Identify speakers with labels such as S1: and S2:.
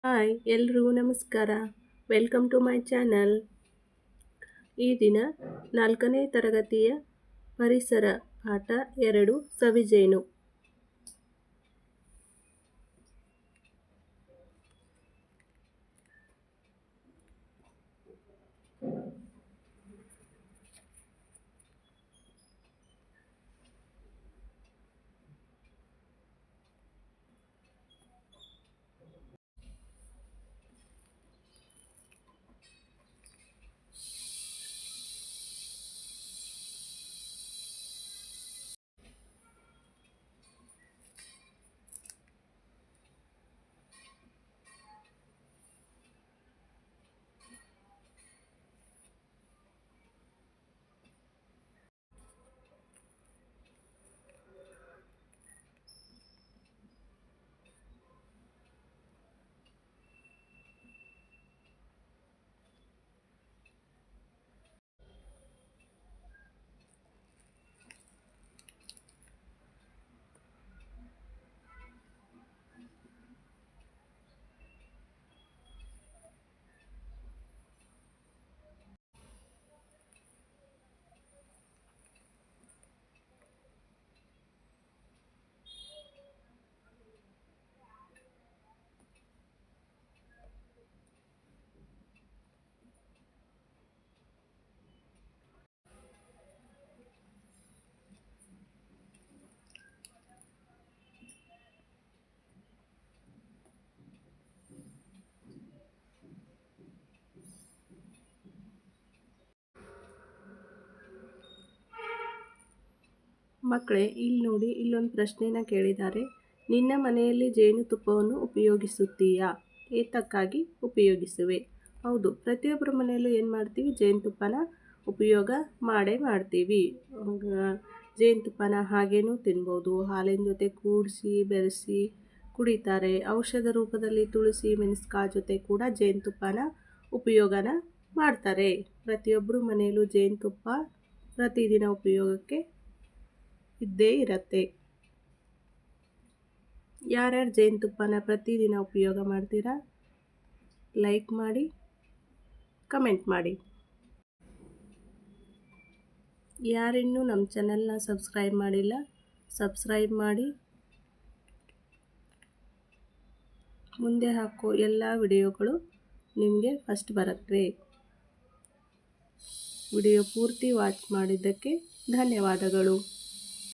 S1: Hi ಎಲ್ರಿಗೂ ನಮಸ್ಕಾರ. Welcome to my channel. ಈ ದಿನ 4ನೇ ತರಗತಿಯ ಪರಿಸರ ಪಾಠ 2 ಸವಿಜೇನು. ಮಕ್ಕಳೇ, ಇಲ್ಲಿ ನೋಡಿ, ಇಲ್ಲೊಂದು ಪ್ರಶ್ನೆನ ಕೇಳಿದ್ದಾರೆ. ನಿನ್ನ ಮನೆಯಲ್ಲಿ ಜೇನುತುಪ್ಪವನ್ನು ಉಪಯೋಗಿಸುತ್ತೀಯಾ? ಏತಕ್ಕಾಗಿ ಉಪಯೋಗಿಸುವೆ? ಹೌದು, ಪ್ರತಿಯೊಬ್ಬರ ಮನೆಯಲ್ಲೂ ಏನು ಮಾಡ್ತೀವಿ? ಜೇನುತುಪ್ಪನ ಉಪಯೋಗ ಮಾಡ್ತೀವಿ. ಜೇನುತುಪ್ಪನ ಹಾಗೇನೂ ತಿನ್ಬೋದು. ಹಾಲಿನ ಜೊತೆ ಕೂಡಿಸಿ ಬೆರೆಸಿ ಕುಡಿತಾರೆ. ಔಷಧ ರೂಪದಲ್ಲಿ ತುಳಸಿ ಮೆಣಸ್ಕಾಯಿ ಜೊತೆ ಕೂಡ ಜೇನುತುಪ್ಪನ ಉಪಯೋಗನ ಮಾಡ್ತಾರೆ. ಪ್ರತಿಯೊಬ್ಬರ ಮನೆಯಲ್ಲೂ ಜೇನುತುಪ್ಪ ಪ್ರತಿದಿನ ಉಪಯೋಗಕ್ಕೆ ಇದ್ದೇ ಇರತ್ತೆ. ಯಾರ್ಯಾರು ಜೇನುತುಪ್ಪನ ಪ್ರತಿದಿನ ಉಪಯೋಗ ಮಾಡ್ತೀರಾ? ಲೈಕ್ ಮಾಡಿ, ಕಮೆಂಟ್ ಮಾಡಿ. ಯಾರಿನ್ನೂ ನಮ್ಮ ಚಾನಲ್ನ ಸಬ್ಸ್ಕ್ರೈಬ್ ಮಾಡಿಲ್ಲ, ಸಬ್ಸ್ಕ್ರೈಬ್ ಮಾಡಿ. ಮುಂದೆ ಹಾಕೋ ಎಲ್ಲ ವಿಡಿಯೋಗಳು ನಿಮಗೆ ಫಸ್ಟ್ ಬರುತ್ತೆ. ವಿಡಿಯೋ ಪೂರ್ತಿ ವಾಚ್ ಮಾಡಿದ್ದಕ್ಕೆ ಧನ್ಯವಾದಗಳು.